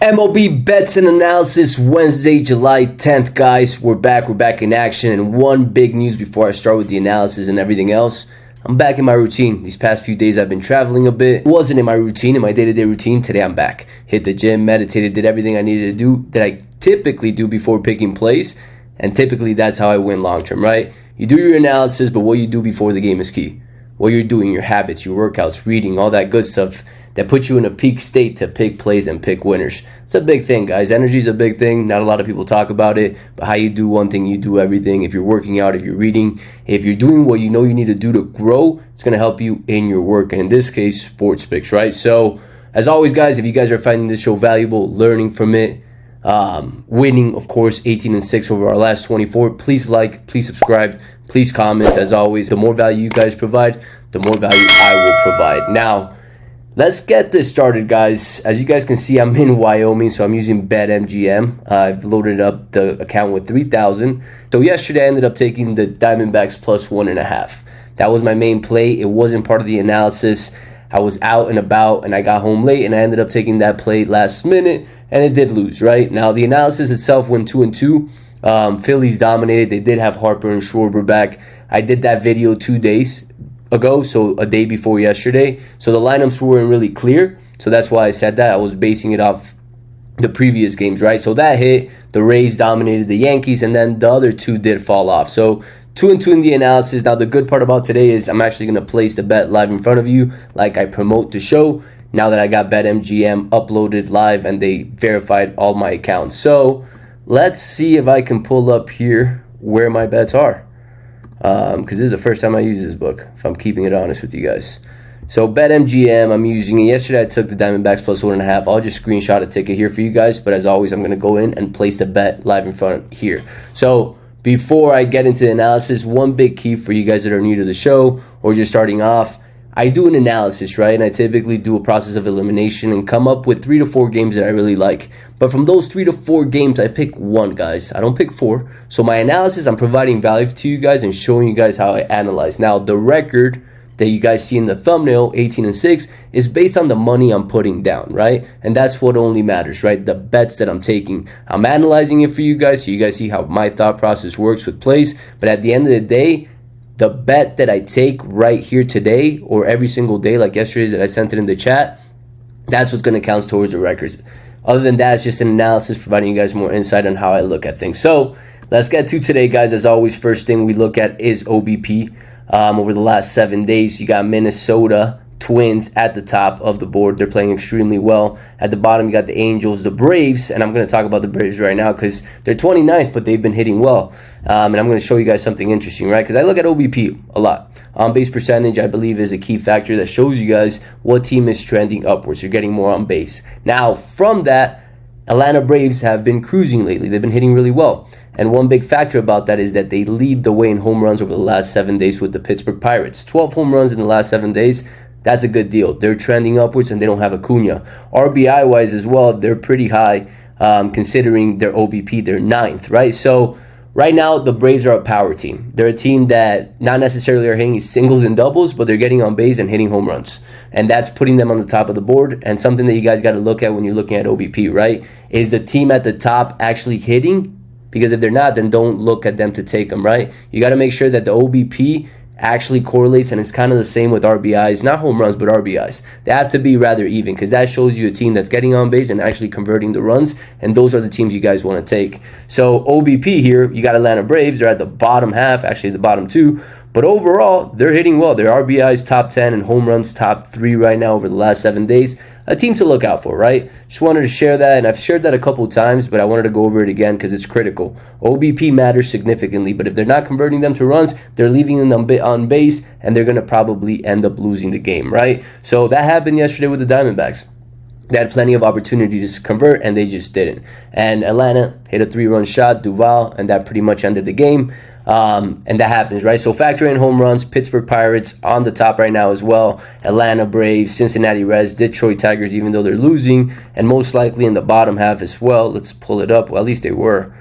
MLB bets and analysis Wednesday, July 10th, guys. We're back in action. And one big news before I start with the analysis and everything else. I'm back in my routine. These past few days I've been traveling a bit. It wasn't in my routine, in my day-to-day routine. Today I'm back. Hit the gym, meditated, did everything I needed to do that I typically do before picking plays. And typically that's how I win long-term, right? You do your analysis, but what you do before the game is key. What you're doing, your habits, your workouts, reading, all that good stuff that puts you in a peak state to pick plays and pick winners. It's a big thing, guys. Energy is a big thing. Not a lot of people talk about it, but how you do one thing, you do everything. If you're working out, if you're reading, if you're doing what you know you need to do to grow, it's going to help you in your work. And in this case, sports picks, right? So as always, guys, if you guys are finding this show valuable, learning from it, winning, of course, 18-6 over our last 24, please like, please subscribe, please comment. As always, the more value you guys provide, the more value I will provide. Now, let's get this started, guys. As you guys can see, I'm in Wyoming, so I'm using BetMGM. I've loaded up the account with 3,000. So yesterday I ended up taking the Diamondbacks plus 1.5. That was my main play. It wasn't part of the analysis. I was out and about, and I got home late, and I ended up taking that play last minute, and it did lose, right? Now, the analysis itself went 2-2. Phillies dominated. They did have Harper and Schwarber back. I did that video 2 days ago, so a day before yesterday. So the lineups weren't really clear. So that's why I said that. I was basing it off the previous games, right? So that hit. The Rays dominated the Yankees, and then the other two did fall off. So 2-2 in the analysis. Now, the good part about today is I'm actually going to place the bet live in front of you like I promote the show now that I got BetMGM uploaded live and they verified all my accounts. So let's see if I can pull up here where my bets are. Because this is the first time I use this book, if I'm keeping it honest with you guys. So BetMGM, I'm using it. Yesterday I took the Diamondbacks plus 1.5. I'll just screenshot a ticket here for you guys. But as always, I'm going to go in and place the bet live in front here. So before I get into the analysis, one big key for you guys that are new to the show or just starting off, I do an analysis, right? And I typically do a process of elimination and come up with 3 to 4 games that I really like. But from those 3 to 4 games, I pick one, guys. I don't pick 4. So my analysis, I'm providing value to you guys and showing you guys how I analyze. Now, the record that you guys see in the thumbnail, 18-6, is based on the money I'm putting down, right? And that's what only matters, right? The bets that I'm taking. I'm analyzing it for you guys so you guys see how my thought process works with plays. But at the end of the day, the bet that I take right here today or every single day, like yesterday that I sent it in the chat, that's what's going to count towards the records. Other than that, it's just an analysis providing you guys more insight on how I look at things. So let's get to today, guys. As always, first thing we look at is OBP. Over the last 7 days, you got Minnesota Twins at the top of the board. They're playing extremely well. At the bottom, you got the Angels, the Braves, and I'm going to talk about the Braves right now because they're 29th, but they've been hitting well. And I'm going to show you guys something interesting, right? Because I look at OBP a lot. On-base percentage, I believe, is a key factor that shows you guys what team is trending upwards. You're getting more on base. Now, from that, Atlanta Braves have been cruising lately. They've been hitting really well. And one big factor about that is that they lead the way in home runs over the last 7 days with the Pittsburgh Pirates. 12 home runs in the last 7 days. That's a good deal. They're trending upwards and they don't have Acuna. RBI-wise as well, they're pretty high considering their OBP. They're 9th, right? So right now, the Braves are a power team. They're a team that not necessarily are hitting singles and doubles, but they're getting on base and hitting home runs. And that's putting them on the top of the board. And something that you guys got to look at when you're looking at OBP, right? Is the team at the top actually hitting? Because if they're not, then don't look at them to take them, right? You got to make sure that the OBP actually correlates, and it's kind of the same with RBIs, not home runs, but RBIs. They have to be rather even because that shows you a team that's getting on base and actually converting the runs, and those are the teams you guys want to take. So OBP here, you got Atlanta Braves. They're at the bottom half, actually the bottom 2, but overall, they're hitting well. Their RBIs top 10 and home runs top 3 right now over the last 7 days. A team to look out for, right? Just wanted to share that, and I've shared that a couple times, but I wanted to go over it again because it's critical. OBP matters significantly, but if they're not converting them to runs, they're leaving them on base, and they're going to probably end up losing the game, right? So that happened yesterday with the Diamondbacks. They had plenty of opportunities to convert, and they just didn't. And Atlanta hit a 3-run shot, Duval, and that pretty much ended the game. And that happens, right? So factor in home runs, Pittsburgh Pirates on the top right now as well, Atlanta Braves, Cincinnati Reds, Detroit Tigers, even though they're losing, and most likely in the bottom half as well. Let's pull it up. Well, at least they were.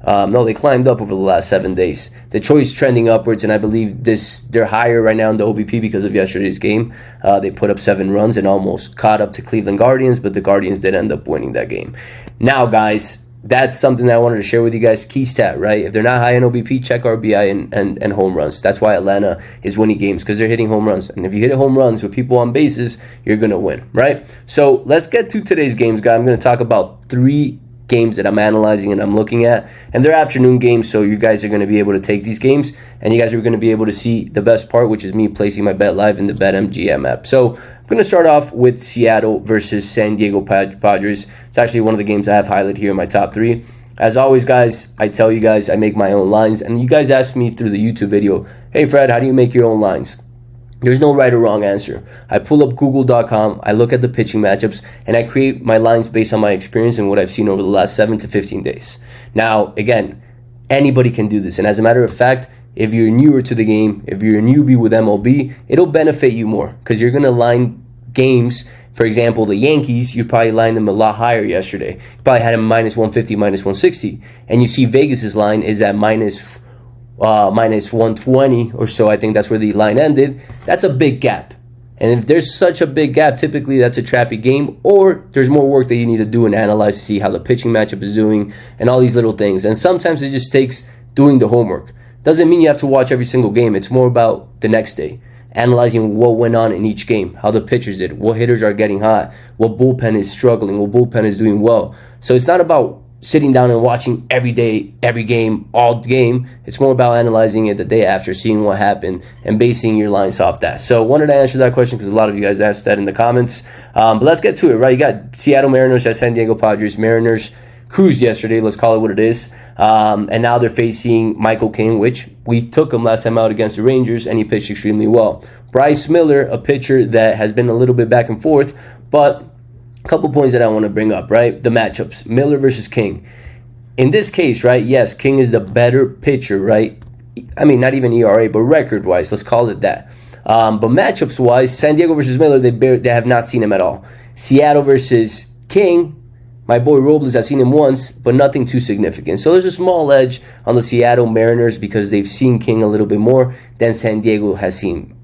No, they climbed up over the last 7 days. Detroit's trending upwards, and I believe they're higher right now in the OBP because of yesterday's game. They put up 7 runs and almost caught up to Cleveland Guardians, but the Guardians did end up winning that game. Now, guys, that's something that I wanted to share with you guys. Key stat, right? If they're not high in OBP, check RBI and home runs. That's why Atlanta is winning games, because they're hitting home runs. And if you hit home runs with people on bases, you're going to win, right? So let's get to today's games, guys. I'm going to talk about 3 games that I'm analyzing and I'm looking at, and they're afternoon games, so you guys are going to be able to take these games and you guys are going to be able to see the best part, which is me placing my bet live in the BetMGM app. So I'm going to start off with Seattle versus San Diego Padres. It's actually one of the games I have highlighted here in my top 3. As always, guys, I tell you guys I make my own lines, and you guys asked me through the YouTube video, hey Fred, how do you make your own lines? There's no right or wrong answer. I pull up Google.com, I look at the pitching matchups, and I create my lines based on my experience and what I've seen over the last 7 to 15 days. Now, again, anybody can do this. And as a matter of fact, if you're newer to the game, if you're a newbie with MLB, it'll benefit you more because you're going to line games. For example, the Yankees, you probably lined them a lot higher yesterday. You probably had them minus 150, minus 160. And you see Vegas's line is at minus 120 or so. I think that's where the line ended. That's a big gap, and if there's such a big gap, typically that's a trappy game, or there's more work that you need to do and analyze to see how the pitching matchup is doing and all these little things. And sometimes it just takes doing the homework. Doesn't mean you have to watch every single game. It's more about the next day, analyzing what went on in each game, how the pitchers did, what hitters are getting hot, what bullpen is struggling, what bullpen is doing well. So it's not about sitting down and watching every day, every game, all game. It's more about analyzing it the day after, seeing what happened, and basing your lines off that. So wanted to answer that question because a lot of you guys asked that in the comments. But let's get to it, right? You got Seattle Mariners at San Diego Padres. Mariners cruised yesterday, let's call it what it is. And now they're facing Michael King, which we took him last time out against the Rangers, and he pitched extremely well. Bryce Miller, a pitcher that has been a little bit back and forth, but a couple points that I want to bring up, right? The matchups, Miller versus King. In this case, right, yes, King is the better pitcher, right? I mean, not even ERA, but record-wise, let's call it that. But matchups-wise, San Diego versus Miller, they have not seen him at all. Seattle versus King, my boy Robles has seen him once, but nothing too significant. So there's a small edge on the Seattle Mariners because they've seen King a little bit more than San Diego has seen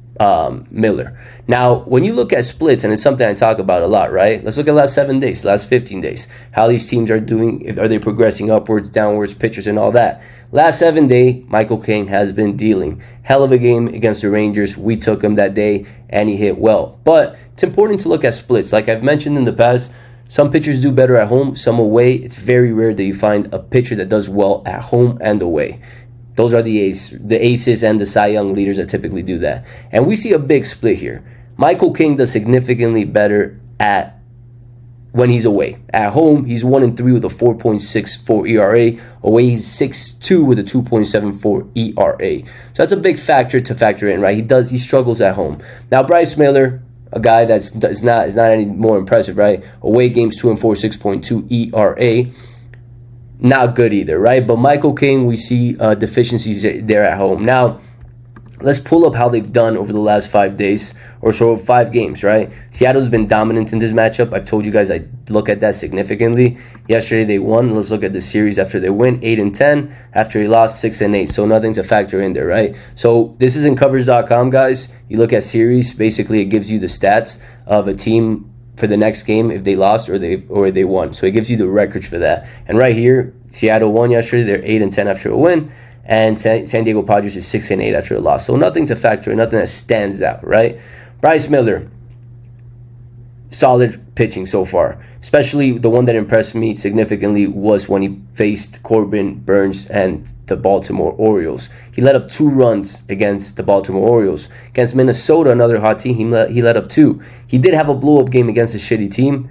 Miller. Now, when you look at splits, and it's something I talk about a lot, right? Let's look at last 7 days, last 15 days, how these teams are doing. Are they progressing upwards, downwards, pitchers, and all that? Last 7 day, Michael King has been dealing. Hell of a game against the Rangers. We took him that day, and he hit well. But it's important to look at splits. Like I've mentioned in the past, some pitchers do better at home, some away. It's very rare that you find a pitcher that does well at home and away. Those are the aces and the Cy Young leaders that typically do that. And we see a big split here. Michael King does significantly better when he's away. At home, he's 1-3 with a 4.64 ERA. Away, he's 6-2 with a 2.74 ERA. So that's a big factor to factor in, right? He struggles at home. Now, Bryce Miller, a guy that's not any more impressive, right? Away games 2-4, 6.2 ERA. Not good either, right? But Michael King, we see deficiencies there at home. Now, let's pull up how they've done over the last 5 days or so, 5 games, right? Seattle's been dominant in this matchup. I've told you guys I look at that significantly. Yesterday they won. Let's look at the series after they win, 8-10. After he lost, 6-8. So nothing's a factor in there, right? So this is in covers.com, guys. You look at series. Basically, it gives you the stats of a team for the next game if they lost or they won. So it gives you the records for that. And right here, Seattle won yesterday. They're 8-10 after a win. And San Diego Padres is 6-8 after a loss. So nothing to factor in, nothing that stands out, right? Bryce Miller, solid pitching so far. Especially the one that impressed me significantly was when he faced Corbin Burnes and the Baltimore Orioles. He let up 2 runs against the Baltimore Orioles. Against Minnesota, another hot team, he let up 2. He did have a blow-up game against a shitty team.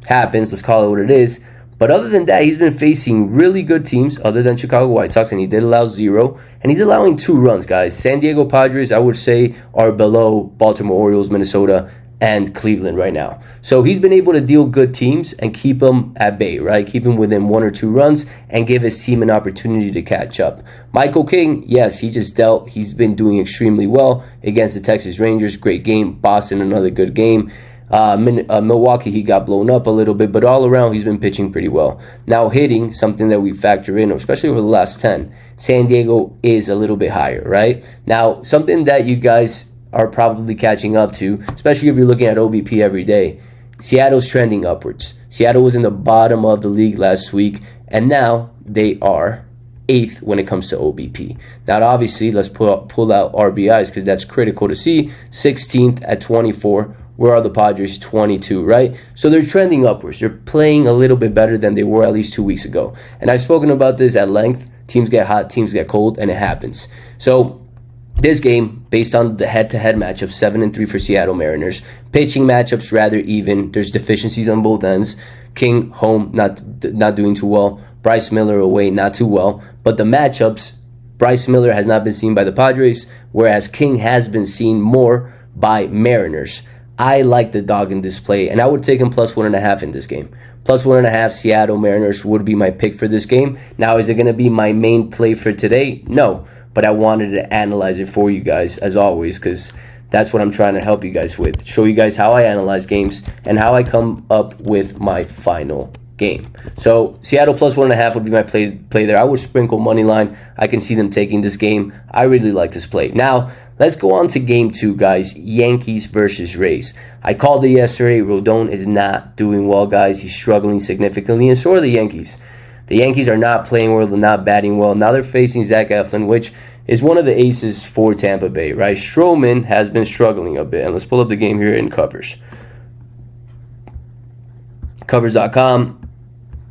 Happens, let's call it what it is. But other than that, he's been facing really good teams other than Chicago White Sox, and he did allow 0. And he's allowing 2 runs, guys. San Diego Padres, I would say, are below Baltimore Orioles, Minnesota, and Cleveland right now. So he's been able to deal good teams and keep them at bay, right? Keep them within 1 or 2 runs and give his team an opportunity to catch up. Michael King, yes, he just dealt. He's been doing extremely well against the Texas Rangers. Great game. Boston, another good game. Milwaukee, he got blown up a little bit, but all around, he's been pitching pretty well. Now, hitting, something that we factor in, especially over the last 10, San Diego is a little bit higher, right? Now, something that you guys are probably catching up to, especially if you're looking at OBP every day, Seattle's trending upwards. Seattle was in the bottom of the league last week, and now they are 8th when it comes to OBP. Now, obviously, let's pull out RBIs because that's critical to see. 16th at 24. Where are the Padres? 22, right? So they're trending upwards. They're playing a little bit better than they were at least 2 weeks ago. And I've spoken about this at length. Teams get hot, teams get cold, and it happens. So this game, based on the head-to-head matchup, 7-3 for Seattle Mariners. Pitching matchups rather even. There's deficiencies on both ends. King home, not doing too well. Bryce Miller away, not too well. But the matchups, Bryce Miller has not been seen by the Padres, whereas King has been seen more by Mariners. I like the dog in this play, and I would take him plus 1.5 in this game. Plus 1.5 Seattle Mariners would be my pick for this game. Now, is it going to be my main play for today? No, but I wanted to analyze it for you guys, as always, because that's what I'm trying to help you guys with. Show you guys how I analyze games and how I come up with my final game. So Seattle plus 1.5 would be my play there. I would sprinkle money line. I can see them taking this game. I really like this play. Now, let's go on to game 2, guys. Yankees versus Rays. I called it yesterday. Rodon is not doing well, guys. He's struggling significantly, and so are the Yankees. The Yankees are not playing well. They're not batting well. Now they're facing Zach Eflin, which is one of the aces for Tampa Bay, right? Stroman has been struggling a bit. And let's pull up the game here in Covers. Covers.com.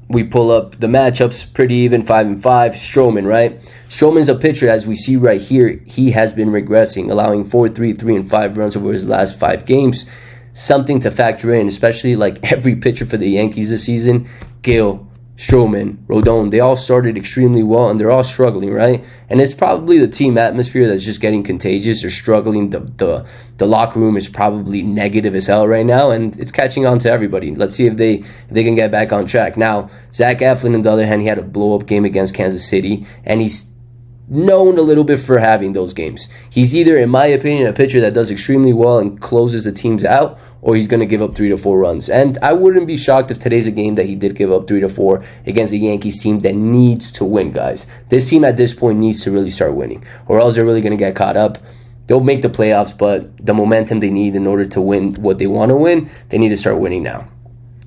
We pull up the matchups, pretty even, 5-5. Stroman, right? Stroman's a pitcher, as we see right here. He has been regressing, allowing 4, 3, 3, and 5 runs over his last 5 games. Something to factor in, especially like every pitcher for the Yankees this season. Gil, Stroman, Rodon, they all started extremely well, and they're all struggling, right? And it's probably the team atmosphere that's just getting contagious. They're struggling. The locker room is probably negative as hell right now, and it's catching on to everybody. Let's see if they can get back on track. Now, Zach Eflin, on the other hand, he had a blow-up game against Kansas City, and he's known a little bit for having those games. He's either, in my opinion, a pitcher that does extremely well and closes the teams out, or he's going to give up 3 to 4 runs. And I wouldn't be shocked if today's a game that he did give up 3 to 4 against a Yankees team that needs to win, guys. This team at this point needs to really start winning, or else they're really going to get caught up. They'll make the playoffs, but the momentum they need in order to win what they want to win, they need to start winning now.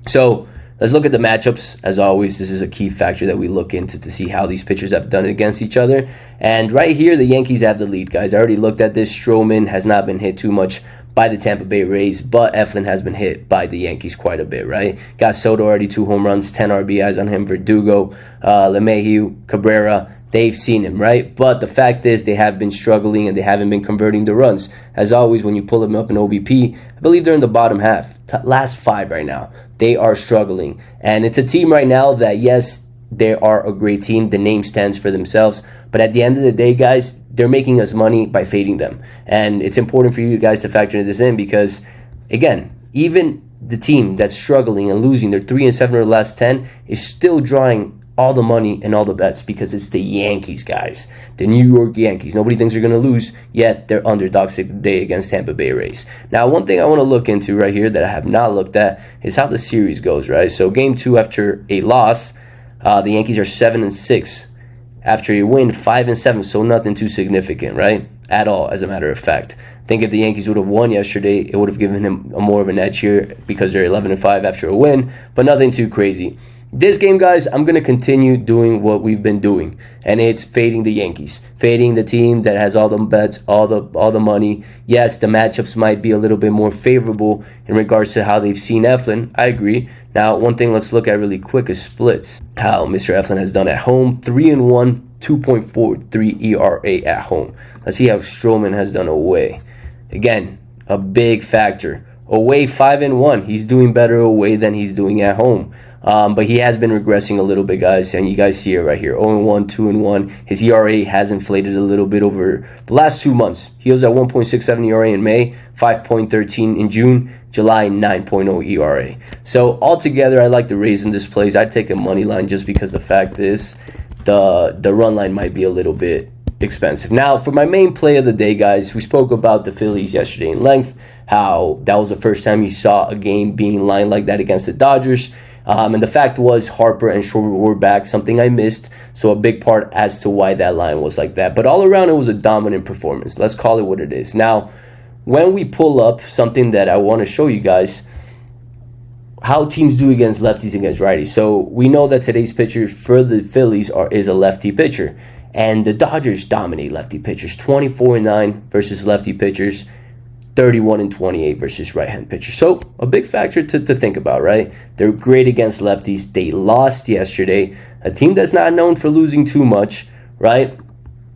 So let's look at the matchups. As always, this is a key factor that we look into to see how these pitchers have done it against each other. And right here, the Yankees have the lead, guys. I already looked at this. Stroman has not been hit too much by the Tampa Bay Rays, but Eflin has been hit by the Yankees quite a bit, right? Got Soto already 2 home runs, 10 RBIs on him. Verdugo, LeMahieu, Cabrera, they've seen him, right? But the fact is they have been struggling and they haven't been converting the runs. As always, when you pull them up in OBP, I believe they're in the bottom half. Last 5 right now, they are struggling. And it's a team right now that, yes, they are a great team. The name stands for themselves. But at the end of the day, guys, they're making us money by fading them. And it's important for you guys to factor this in because, again, even the team that's struggling and losing, they're 3-7 of the last 10, is still drawing all the money and all the bets because it's the Yankees, guys. The New York Yankees. Nobody thinks they're going to lose, yet they're underdogs today against Tampa Bay Rays. Now, one thing I want to look into right here that I have not looked at is how the series goes, right? So game 2 after a loss, the Yankees are 7-6. After a win, 5-7, so nothing too significant, right? At all, as a matter of fact. I think if the Yankees would have won yesterday, it would have given him more of an edge here because they're 11-5 after a win, but nothing too crazy. This game, guys, I'm going to continue doing what we've been doing, and it's fading the Yankees, fading the team that has all the bets, all the money. Yes, the matchups might be a little bit more favorable in regards to how they've seen Eflin. I agree. Now, one thing let's look at really quick is splits. How Mr. Eflin has done at home, 3-1, 2.43 ERA at home. Let's see how Stroman has done away. Again, a big factor. Away, 5-1. He's doing better away than he's doing at home. But he has been regressing a little bit, guys, and you guys see it right here. 0-1, 2-1. His ERA has inflated a little bit over the last 2 months. He was at 1.67 ERA in May, 5.13 in June, July 9.0 ERA. So altogether, I like the Rays in this place. I'd take a money line just because the fact is the run line might be a little bit expensive. Now, for my main play of the day, guys, we spoke about the Phillies yesterday in length, how that was the first time you saw a game being lined like that against the Dodgers. And the fact was Harper and Schwarber were back, something I missed, so a big part as to why that line was like that. But all around, it was a dominant performance. Let's call it what it is. Now, when we pull up something that I want to show you guys, how teams do against lefties against righties. So we know that today's pitcher for the Phillies is a lefty pitcher. And the Dodgers dominate lefty pitchers, 24-9 versus lefty pitchers, 31-28 versus right-hand pitchers. So a big factor to think about, right? They're great against lefties. They lost yesterday. A team that's not known for losing too much, right?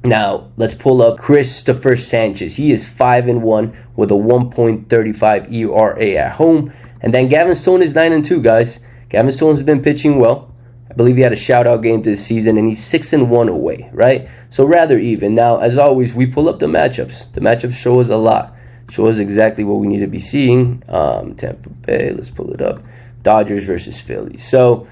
Now, let's pull up Christopher Sanchez. He is 5-1 with a 1.35 ERA at home. And then Gavin Stone is 9-2, guys. Gavin Stone's been pitching well. I believe he had a shutout game this season, and he's 6-1 away, right? So rather even. Now, as always, we pull up the matchups. The matchups show us a lot. Show us exactly what we need to be seeing. Tampa Bay, let's pull it up. Dodgers versus Phillies. So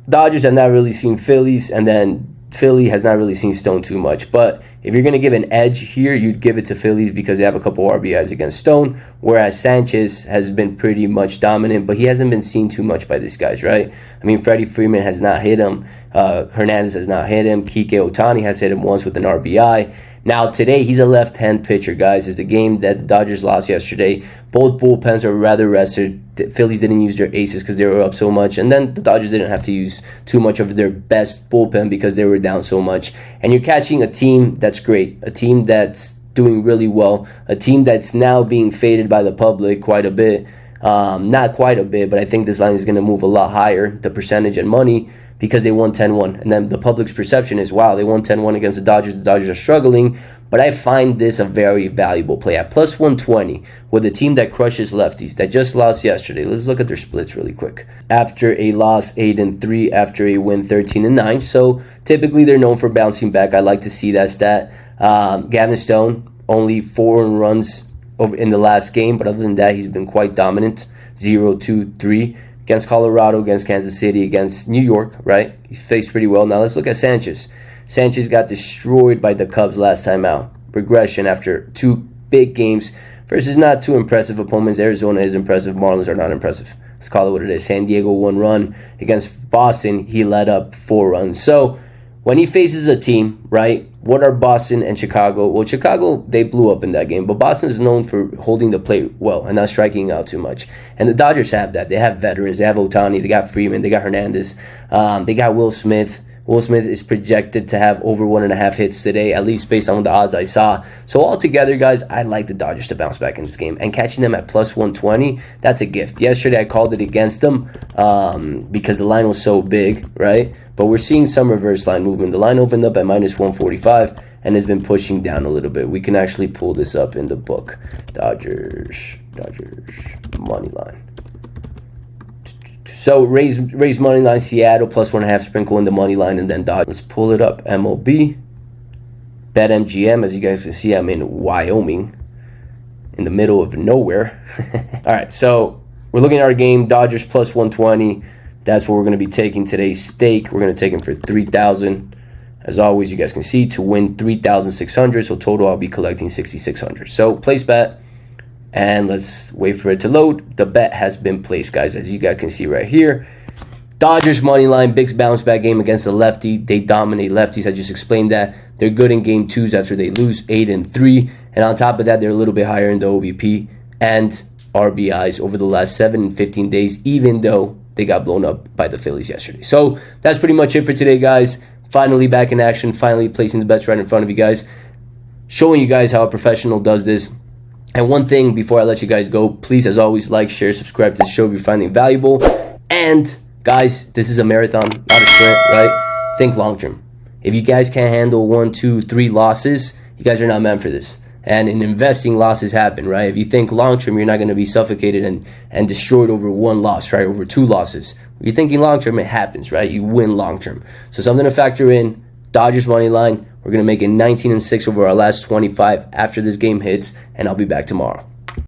Dodgers have not really seen Phillies, and then Philly has not really seen Stone too much. But if you're going to give an edge here, you'd give it to Phillies because they have a couple RBIs against Stone, whereas Sanchez has been pretty much dominant, but he hasn't been seen too much by these guys, right? I mean, Freddie Freeman has not hit him. Hernandez has not hit him. Kike Ohtani has hit him once with an RBI. Now, today, he's a left-hand pitcher, guys. It's a game that the Dodgers lost yesterday. Both bullpens are rather rested. The Phillies didn't use their aces because they were up so much. And then the Dodgers didn't have to use too much of their best bullpen because they were down so much. And you're catching a team that's great, a team that's doing really well, a team that's now being faded by the public quite a bit. Not quite a bit, but I think this line is going to move a lot higher, the percentage and money, because they won 10-1. And then the public's perception is, wow, they won 10-1 against the Dodgers. The Dodgers are struggling. But I find this a very valuable play at plus 120 with a team that crushes lefties that just lost yesterday. Let's look at their splits really quick. After a loss, 8-3. After a win, 13-9. So typically they're known for bouncing back. I like to see that stat. Gavin Stone, only 4 runs in the last game. But other than that, he's been quite dominant. 0-2-3. Against Colorado, against Kansas City, against New York, right? He faced pretty well. Now let's look at Sanchez. Sanchez got destroyed by the Cubs last time out. Regression after 2 big games versus not too impressive opponents. Arizona is impressive. Marlins are not impressive. Let's call it what it is. San Diego 1 run. Against Boston, he let up 4 runs. So when he faces a team, right, what are Boston and Chicago? Well, Chicago, they blew up in that game, but Boston is known for holding the plate well and not striking out too much. And the Dodgers have that. They have veterans. They have Ohtani. They got Freeman. They got Hernandez. They got Will Smith. Will Smith is projected to have over 1.5 hits today, at least based on the odds I saw. So altogether, guys, I like the Dodgers to bounce back in this game. And catching them at plus 120, that's a gift. Yesterday, I called it against them because the line was so big, right? But we're seeing some reverse line movement. The line opened up at minus 145 and has been pushing down a little bit. We can actually pull this up in the book. Dodgers money line. So raise money line Seattle plus 1.5, sprinkle in the money line, and then Dodgers. Let's pull it up. MLB. BetMGM. As you guys can see, I'm in Wyoming, in the middle of nowhere. All right, so we're looking at our game. Dodgers plus 120. That's what we're going to be taking today's stake. We're going to take them for 3,000. As always, you guys can see to win 3,600. So total, I'll be collecting 6,600. So place bet. And let's wait for it to load. The bet has been placed, guys, as you guys can see right here. Dodgers money line, big bounce back game against the lefty. They dominate lefties. I just explained that. They're good in game 2s after they lose 8-3. And on top of that, they're a little bit higher in the OBP and RBIs over the last 7 and 15 days, even though they got blown up by the Phillies yesterday. So that's pretty much it for today, guys. Finally back in action. Finally placing the bets right in front of you guys. Showing you guys how a professional does this. And one thing before I let you guys go, please, as always, like, share, subscribe to the show if you're finding it valuable. And, guys, this is a marathon, not a sprint, right? Think long term. If you guys can't handle 1, 2, 3 losses, you guys are not meant for this. And in investing, losses happen, right? If you think long term, you're not going to be suffocated and destroyed over 1 loss, right? Over 2 losses. If you're thinking long term, it happens, right? You win long term. So something to factor in. Dodgers money line. We're going to make it 19-6 over our last 25 after this game hits, and I'll be back tomorrow.